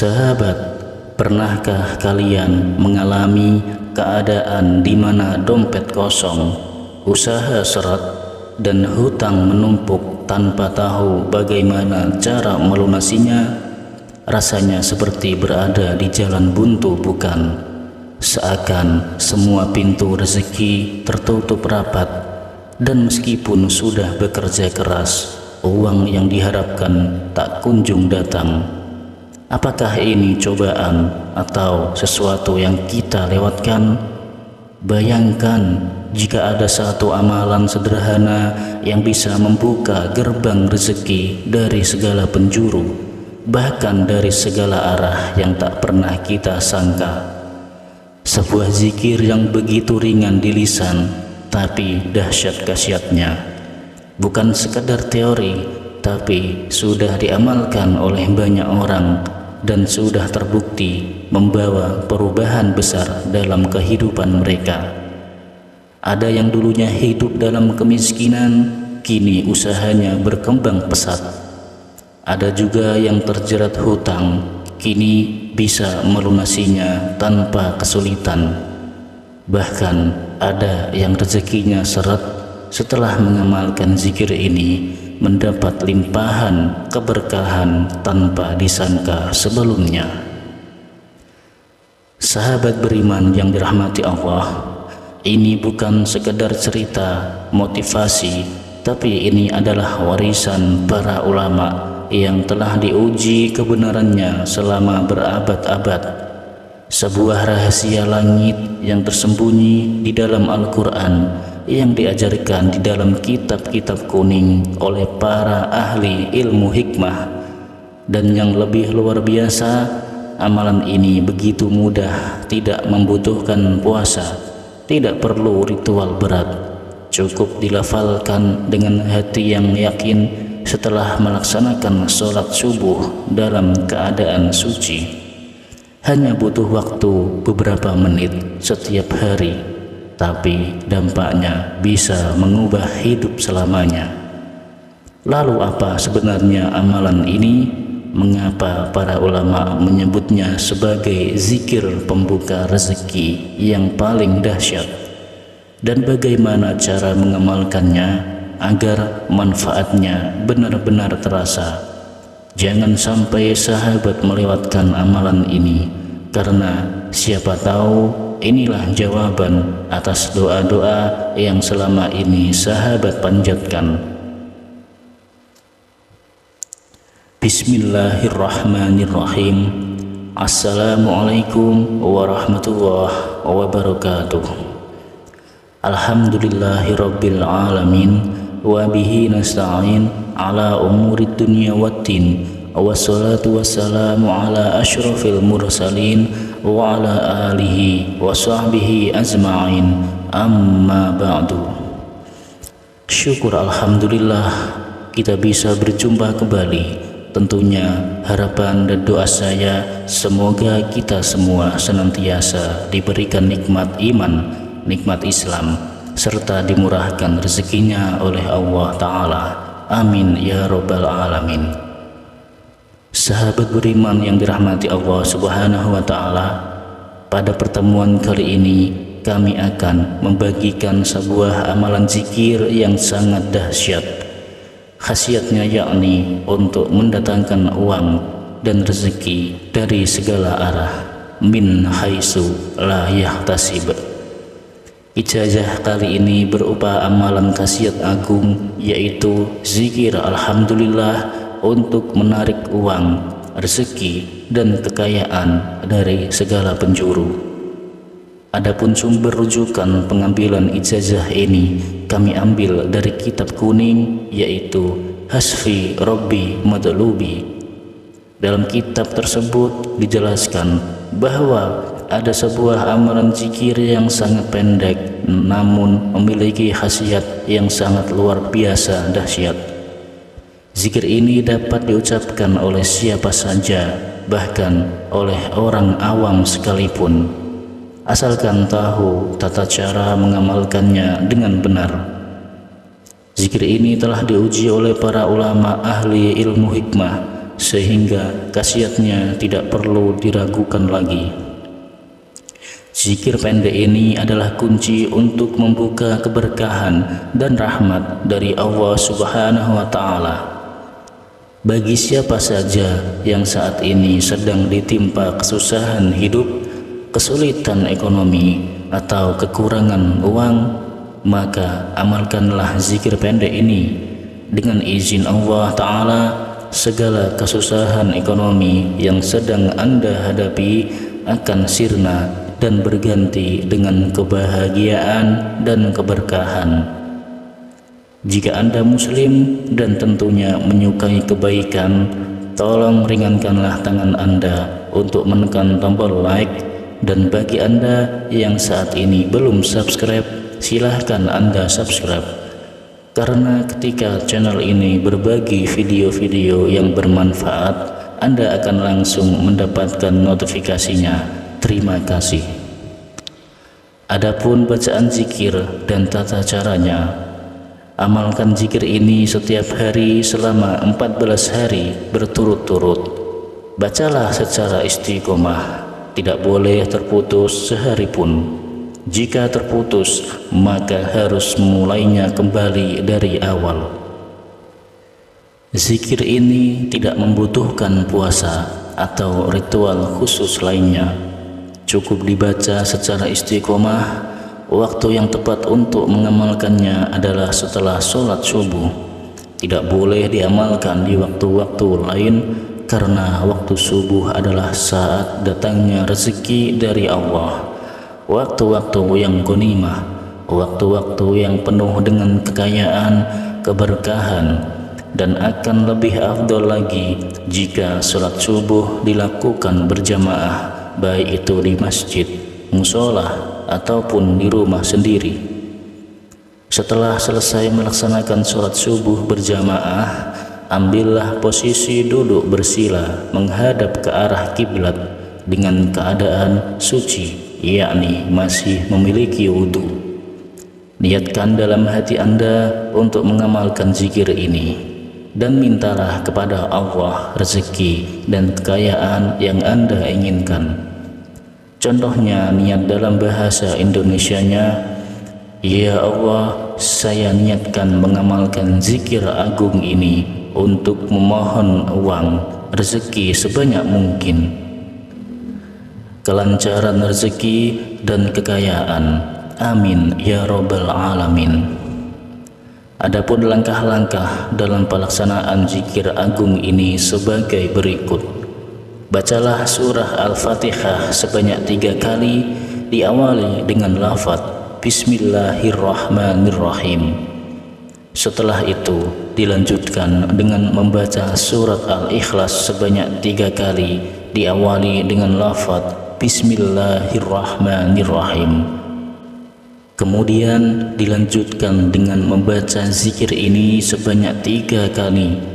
Sahabat, pernahkah kalian mengalami keadaan di mana dompet kosong, usaha seret, dan hutang menumpuk tanpa tahu bagaimana cara melunasinya? Rasanya seperti berada di jalan buntu, bukan? Seakan semua pintu rezeki tertutup rapat, dan meskipun sudah bekerja keras, uang yang diharapkan tak kunjung datang. Apakah ini cobaan atau sesuatu yang kita lewatkan? Bayangkan jika ada satu amalan sederhana yang bisa membuka gerbang rezeki dari segala penjuru, bahkan dari segala arah yang tak pernah kita sangka. Sebuah zikir yang begitu ringan di lisan, tapi dahsyat khasiatnya. Bukan sekadar teori, tapi sudah diamalkan oleh banyak orang dan sudah terbukti membawa perubahan besar dalam kehidupan mereka. Ada yang dulunya hidup dalam kemiskinan, kini usahanya berkembang pesat. Ada juga yang terjerat hutang, kini bisa melunasinya tanpa kesulitan. Bahkan ada yang rezekinya seret setelah mengamalkan zikir ini, mendapat limpahan keberkahan tanpa disangka sebelumnya. Sahabat beriman yang dirahmati Allah, ini bukan sekedar cerita motivasi, tapi ini adalah warisan para ulama yang telah diuji kebenarannya selama berabad-abad. Sebuah rahasia langit yang tersembunyi di dalam Al-Quran, yang diajarkan di dalam kitab-kitab kuning oleh para ahli ilmu hikmah. Dan yang lebih luar biasa, amalan ini begitu mudah, tidak membutuhkan puasa, tidak perlu ritual berat, cukup dilafalkan dengan hati yang yakin setelah melaksanakan sholat subuh dalam keadaan suci. Hanya butuh waktu beberapa menit setiap hari, tapi dampaknya bisa mengubah hidup selamanya. Lalu apa sebenarnya amalan ini? Mengapa para ulama menyebutnya sebagai zikir pembuka rezeki yang paling dahsyat? Dan bagaimana cara mengamalkannya agar manfaatnya benar-benar terasa? Jangan sampai sahabat melewatkan amalan ini, karena siapa tahu inilah jawaban atas doa-doa yang selama ini sahabat panjatkan. Bismillahirrahmanirrahim. Assalamualaikum warahmatullahi wabarakatuh. Alhamdulillahirabbil alamin, wa bihi nasta'in ala umurid dunya waddin, wassalatu wassalamu ala asyrafil mursalin wa ala alihi wa sahbihi azma'in, amma ba'du. Syukur alhamdulillah kita bisa berjumpa kembali. Tentunya harapan dan doa saya semoga kita semua senantiasa diberikan nikmat iman, nikmat Islam, serta dimurahkan rezekinya oleh Allah Ta'ala. Amin ya Rabbal Alamin. Sahabat beriman yang dirahmati Allah Subhanahu wa Ta'ala, pada pertemuan kali ini kami akan membagikan sebuah amalan zikir yang sangat dahsyat. Khasiatnya yakni untuk mendatangkan uang dan rezeki dari segala arah, min haitsu la yahtasib. Ijazah kali ini berupa amalan khasiat agung, yaitu zikir alhamdulillah untuk menarik uang, rezeki, dan kekayaan dari segala penjuru. Adapun sumber rujukan pengambilan ijazah ini kami ambil dari kitab kuning, yaitu Hasfi Rabbi Madlubi. Dalam kitab tersebut dijelaskan bahwa ada sebuah amalan zikir yang sangat pendek namun memiliki khasiat yang sangat luar biasa dahsyat. Zikir ini dapat diucapkan oleh siapa saja, bahkan oleh orang awam sekalipun, asalkan tahu tata cara mengamalkannya dengan benar. Zikir ini telah diuji oleh para ulama ahli ilmu hikmah sehingga khasiatnya tidak perlu diragukan lagi. Zikir pendek ini adalah kunci untuk membuka keberkahan dan rahmat dari Allah Subhanahu wa Ta'ala. Bagi siapa saja yang saat ini sedang ditimpa kesusahan hidup, kesulitan ekonomi, atau kekurangan uang, maka amalkanlah zikir pendek ini. Dengan izin Allah Ta'ala, segala kesusahan ekonomi yang sedang Anda hadapi akan sirna dan berganti dengan kebahagiaan dan keberkahan. Jika Anda muslim dan tentunya menyukai kebaikan, tolong ringankanlah tangan Anda untuk menekan tombol like, dan bagi Anda yang saat ini belum subscribe, silahkan Anda subscribe, karena ketika channel ini berbagi video-video yang bermanfaat, Anda akan langsung mendapatkan notifikasinya. Terima kasih. Adapun bacaan zikir dan tata caranya, amalkan zikir ini setiap hari selama 14 hari berturut-turut. Bacalah secara istiqomah, tidak boleh terputus sehari pun. Jika terputus, maka harus mulainya kembali dari awal. Zikir ini tidak membutuhkan puasa atau ritual khusus lainnya. Cukup dibaca secara istiqomah. Waktu yang tepat untuk mengamalkannya adalah setelah sholat subuh. Tidak boleh diamalkan di waktu-waktu lain, karena waktu subuh adalah saat datangnya rezeki dari Allah. Waktu-waktu yang ghanimah, waktu-waktu yang penuh dengan kekayaan, keberkahan, dan akan lebih afdol lagi jika sholat subuh dilakukan berjamaah, baik itu di masjid, musola, ataupun di rumah sendiri. Setelah selesai melaksanakan sholat subuh berjamaah, ambillah posisi duduk bersila menghadap ke arah kiblat dengan keadaan suci, yakni masih memiliki wudhu. Niatkan dalam hati Anda untuk mengamalkan zikir ini, dan mintalah kepada Allah rezeki dan kekayaan yang Anda inginkan. Contohnya niat dalam bahasa Indonesianya, ya Allah, saya niatkan mengamalkan zikir agung ini untuk memohon uang, rezeki sebanyak mungkin, kelancaran rezeki dan kekayaan. Amin ya Rabbal Alamin. Adapun langkah-langkah dalam pelaksanaan zikir agung ini sebagai berikut. Bacalah surah Al-Fatihah sebanyak 3 kali, diawali dengan lafaz Bismillahirrahmanirrahim. Setelah itu dilanjutkan dengan membaca surat Al-Ikhlas sebanyak 3 kali, diawali dengan lafaz Bismillahirrahmanirrahim. Kemudian dilanjutkan dengan membaca zikir ini sebanyak 3 kali.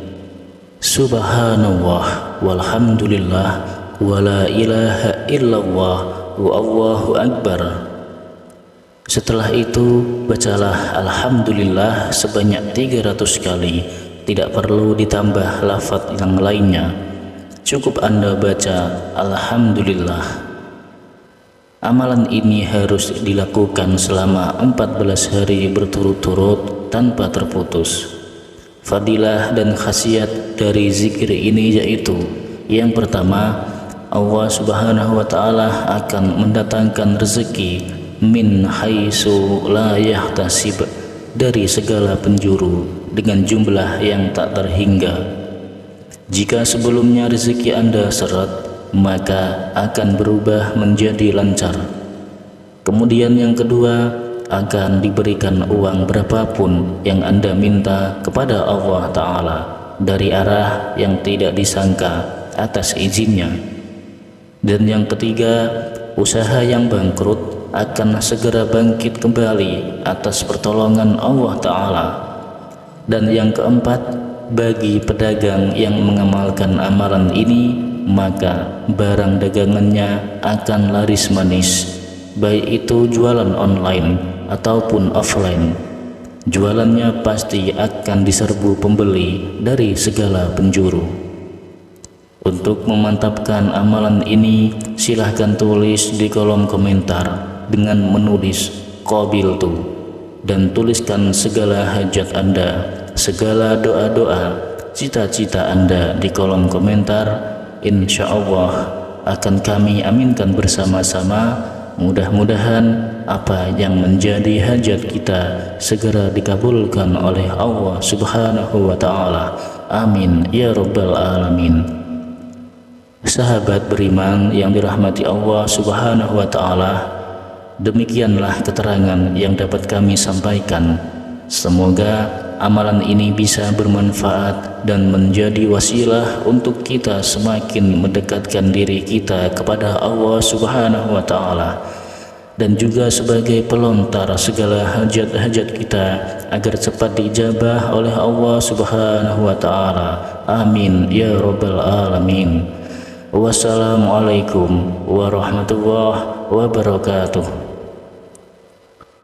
Subhanallah walhamdulillah wa la ilaha illallah wa Allahu akbar. Setelah itu bacalah alhamdulillah sebanyak 300 kali. Tidak perlu ditambah lafaz yang lainnya, cukup Anda baca alhamdulillah. Amalan ini harus dilakukan selama 14 hari berturut-turut tanpa terputus. Fadilah dan khasiat dari zikir ini yaitu, yang pertama, Allah Subhanahu wa Ta'ala akan mendatangkan rezeki min haitsu la yahtasib, dari segala penjuru dengan jumlah yang tak terhingga. Jika sebelumnya rezeki Anda seret, maka akan berubah menjadi lancar. Kemudian yang kedua, akan diberikan uang berapapun yang Anda minta kepada Allah Ta'ala dari arah yang tidak disangka atas izinnya. Dan yang ketiga, usaha yang bangkrut akan segera bangkit kembali atas pertolongan Allah Ta'ala. Dan yang keempat, bagi pedagang yang mengamalkan amalan ini, maka barang dagangannya akan laris manis, baik itu jualan online ataupun offline. Jualannya pasti akan diserbu pembeli dari segala penjuru. Untuk memantapkan amalan ini, silahkan tulis di kolom komentar dengan menulis qabiltu, dan tuliskan segala hajat Anda, segala doa-doa, cita-cita Anda di kolom komentar. Insya Allah akan kami aminkan bersama-sama. Mudah-mudahan apa yang menjadi hajat kita segera dikabulkan oleh Allah Subhanahu wa Ta'ala. Amin ya Rabbal Alamin. Sahabat beriman yang dirahmati Allah Subhanahu wa Ta'ala, demikianlah keterangan yang dapat kami sampaikan. Semoga amalan ini bisa bermanfaat dan menjadi wasilah untuk kita semakin mendekatkan diri kita kepada Allah Subhanahu wa Ta'ala, dan juga sebagai pelontar segala hajat-hajat kita agar cepat dijabah oleh Allah Subhanahu wa Ta'ala. Amin ya Rabbal Alamin. Wassalamualaikum warahmatullahi wabarakatuh.